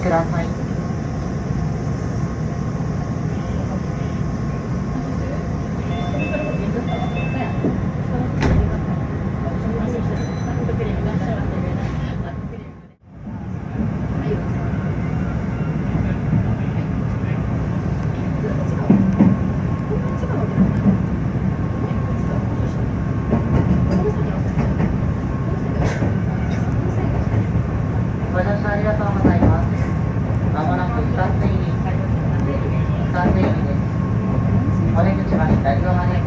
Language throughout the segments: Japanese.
ください。ご乗車ありがとうございます。まもなくスタート入りです。お出口は左側です。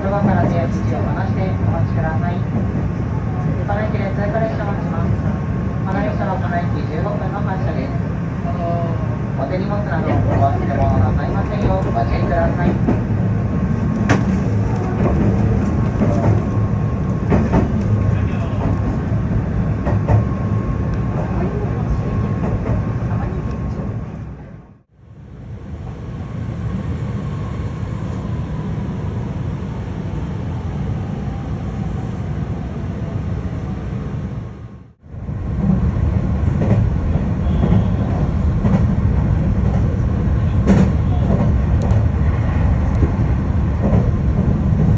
ドアから出口を離してお待ちください。この駅で通過列車を待ちます。この列車はこの駅15分の発車です。お手荷物などお忘れ物なさいませんようご注意ください。